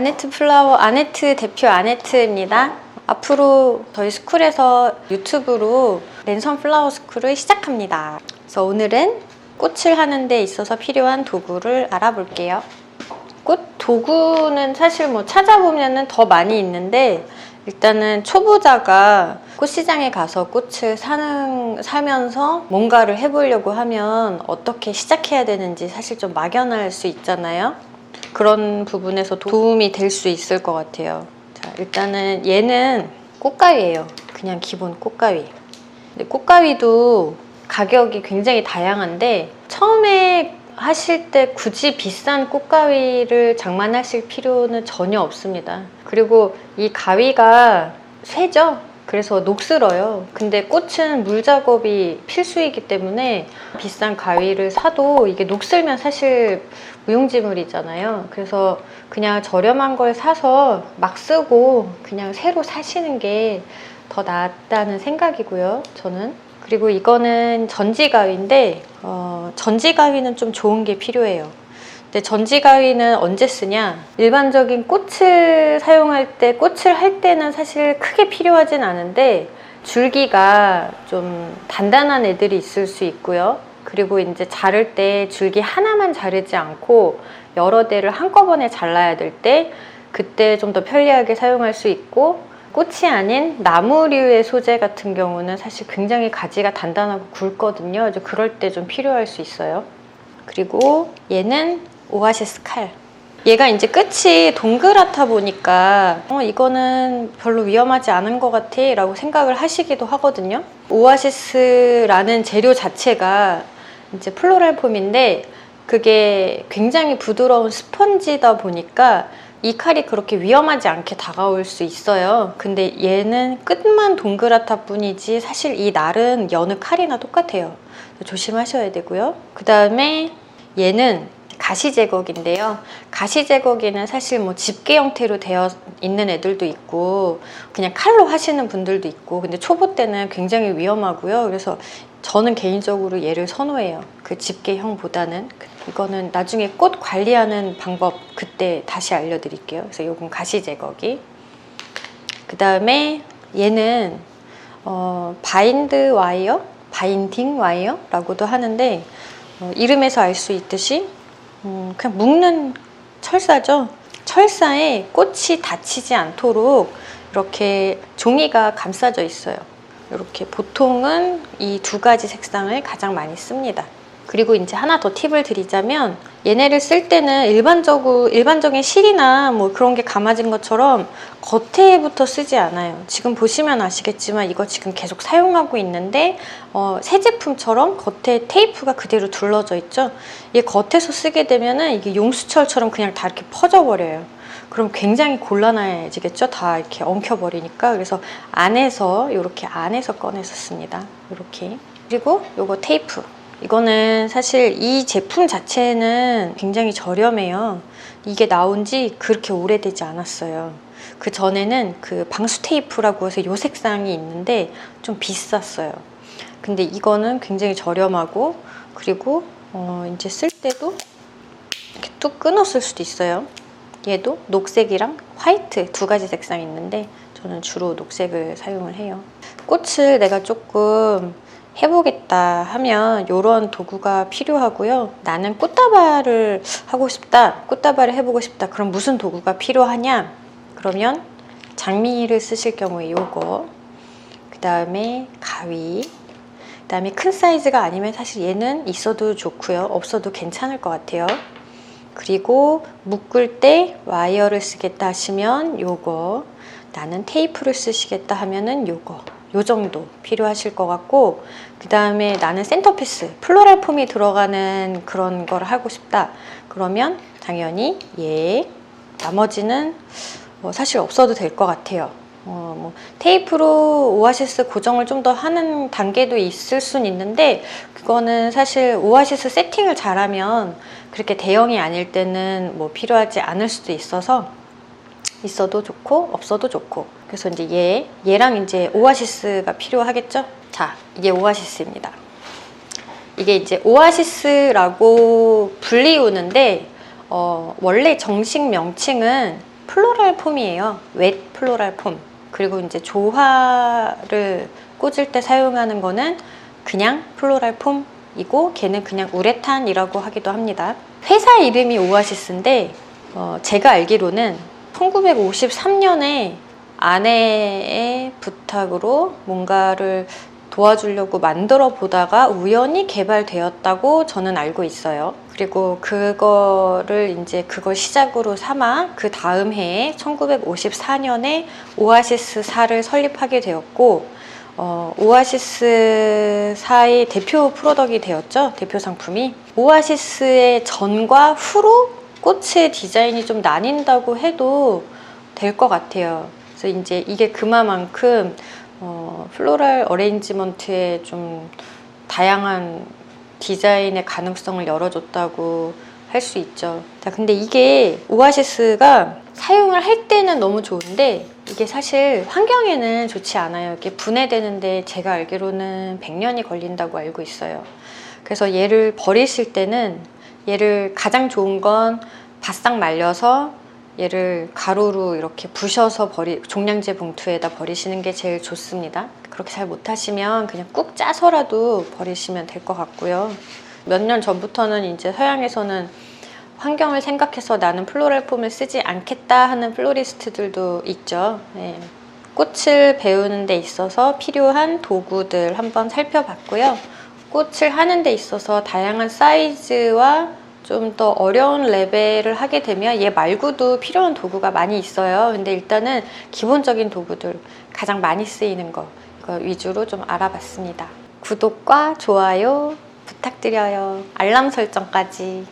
아네트 플라워, 아네트 대표 아네트입니다. 앞으로 저희 스쿨에서 유튜브로 랜선 플라워 스쿨을 시작합니다. 그래서 오늘은 꽃을 하는 데 있어서 필요한 도구를 알아볼게요. 꽃 도구는 사실 뭐 찾아보면은 더 많이 있는데, 일단은 초보자가 꽃시장에 가서 꽃을 사면서 뭔가를 해보려고 하면 어떻게 시작해야 되는지 사실 좀 막연할 수 있잖아요. 그런 부분에서 도움이 될 수 있을 것 같아요. 자, 일단은 얘는 꽃가위예요. 그냥 기본 꽃가위. 근데 꽃가위도 가격이 굉장히 다양한데, 처음에 하실 때 굳이 비싼 꽃가위를 장만하실 필요는 전혀 없습니다. 그리고 이 가위가 쇠죠? 그래서 녹슬어요. 근데 꽃은 물 작업이 필수이기 때문에 비싼 가위를 사도 이게 녹슬면 사실 무용지물이잖아요. 그래서 그냥 저렴한 걸 사서 막 쓰고 그냥 새로 사시는 게 더 낫다는 생각이고요, 저는. 그리고 이거는 전지가위인데, 전지가위는 좀 좋은 게 필요해요. 근데 전지가위는 언제 쓰냐? 일반적인 꽃을 사용할 때, 꽃을 할 때는 사실 크게 필요하진 않은데, 줄기가 좀 단단한 애들이 있을 수 있고요. 그리고 이제 자를 때 줄기 하나만 자르지 않고 여러 대를 한꺼번에 잘라야 될 때, 그때 좀 더 편리하게 사용할 수 있고, 꽃이 아닌 나무류의 소재 같은 경우는 사실 굉장히 가지가 단단하고 굵거든요. 그럴 때 좀 필요할 수 있어요. 그리고 얘는 오아시스 칼. 얘가 이제 끝이 동그랗다 보니까 이거는 별로 위험하지 않은 것 같아 라고 생각을 하시기도 하거든요. 오아시스라는 재료 자체가 이제 플로랄 폼인데, 그게 굉장히 부드러운 스펀지다 보니까 이 칼이 그렇게 위험하지 않게 다가올 수 있어요. 근데 얘는 끝만 동그랗다 뿐이지 사실 이 날은 여느 칼이나 똑같아요. 조심하셔야 되고요. 그 다음에 얘는 가시 제거기인데요. 가시 제거기는 사실 뭐 집게 형태로 되어 있는 애들도 있고 그냥 칼로 하시는 분들도 있고, 근데 초보 때는 굉장히 위험하고요. 그래서 저는 개인적으로 얘를 선호해요. 그 집게형보다는. 이거는 나중에 꽃 관리하는 방법 그때 다시 알려드릴게요. 그래서 이건 가시 제거기. 그 다음에 얘는 바인드 와이어, 바인딩 와이어라고도 하는데, 이름에서 알 수 있듯이 그냥 묶는 철사죠. 철사에 꽃이 닫히지 않도록 이렇게 종이가 감싸져 있어요. 이렇게 보통은 이 두 가지 색상을 가장 많이 씁니다. 그리고 이제 하나 더 팁을 드리자면, 얘네를 쓸 때는 일반적인 실이나 뭐 그런 게 감아진 것처럼 겉에부터 쓰지 않아요. 지금 보시면 아시겠지만 이거 지금 계속 사용하고 있는데 새 제품처럼 겉에 테이프가 그대로 둘러져 있죠. 이 겉에서 쓰게 되면은 이게 용수철처럼 그냥 다 이렇게 퍼져버려요. 그럼 굉장히 곤란해지겠죠? 다 이렇게 엉켜버리니까. 그래서 이렇게 안에서 꺼내서 씁니다. 이렇게. 그리고 요거 테이프. 이거는 사실 이 제품 자체는 굉장히 저렴해요. 이게 나온 지 그렇게 오래되지 않았어요. 그 전에는 그 방수 테이프라고 해서 요 색상이 있는데 좀 비쌌어요. 근데 이거는 굉장히 저렴하고, 그리고 이제 쓸 때도 이렇게 뚝 끊어 쓸 수도 있어요. 얘도 녹색이랑 화이트 두 가지 색상이 있는데 저는 주로 녹색을 사용을 해요. 꽃을 내가 조금 해보겠다 하면 이런 도구가 필요하고요. 나는 꽃다발을 하고 싶다, 꽃다발을 해보고 싶다. 그럼 무슨 도구가 필요하냐? 그러면 장미를 쓰실 경우에 요거, 그 다음에 가위, 그 다음에 큰 사이즈가 아니면 사실 얘는 있어도 좋고요, 없어도 괜찮을 것 같아요. 그리고 묶을 때 와이어를 쓰겠다 하시면 요거, 나는 테이프를 쓰시겠다 하면은 요거, 요 정도 필요하실 것 같고, 그 다음에 나는 센터피스, 플로랄 폼이 들어가는 그런 걸 하고 싶다. 그러면 당연히 나머지는 사실 없어도 될 것 같아요. 테이프로 오아시스 고정을 좀 더 하는 단계도 있을 순 있는데, 그거는 사실 오아시스 세팅을 잘하면 그렇게 대형이 아닐 때는 뭐 필요하지 않을 수도 있어서 있어도 좋고 없어도 좋고. 그래서 이제 얘랑 이제 오아시스가 필요하겠죠? 자, 이게 오아시스입니다. 이게 이제 오아시스라고 불리우는데 원래 정식 명칭은 플로럴 폼이에요. 웻 플로럴 폼. 그리고 이제 조화를 꽂을 때 사용하는 거는 그냥 플로럴 폼이고 걔는 그냥 우레탄이라고 하기도 합니다. 회사 이름이 오아시스인데 제가 알기로는 1953년에 아내의 부탁으로 뭔가를 도와주려고 만들어 보다가 우연히 개발되었다고 저는 알고 있어요. 그리고 그걸 시작으로 삼아 그 다음 해에 1954년에 오아시스사를 설립하게 되었고, 오아시스사의 대표 프로덕이 되었죠. 대표 상품이. 오아시스의 전과 후로 꽃의 디자인이 좀 나뉜다고 해도 될 것 같아요. 그래서 이제 이게 그만큼 플로럴 어레인지먼트에 좀 다양한 디자인의 가능성을 열어줬다고 할 수 있죠. 자, 근데 이게 오아시스가 사용을 할 때는 너무 좋은데 이게 사실 환경에는 좋지 않아요. 이게 분해되는데 제가 알기로는 100년이 걸린다고 알고 있어요. 그래서 얘를 버리실 때는 얘를 가장 좋은 건 바싹 말려서 얘를 가루로 이렇게 부셔서 종량제 봉투에다 버리시는 게 제일 좋습니다. 그렇게 잘 못하시면 그냥 꾹 짜서라도 버리시면 될 것 같고요. 몇 년 전부터는 이제 서양에서는 환경을 생각해서 나는 플로럴 폼을 쓰지 않겠다 하는 플로리스트들도 있죠. 네. 꽃을 배우는 데 있어서 필요한 도구들 한번 살펴봤고요. 꽃을 하는 데 있어서 다양한 사이즈와 좀 더 어려운 레벨을 하게 되면 얘 말고도 필요한 도구가 많이 있어요. 근데 일단은 기본적인 도구들, 가장 많이 쓰이는 거 이거 위주로 좀 알아봤습니다. 구독과 좋아요 부탁드려요. 알람 설정까지.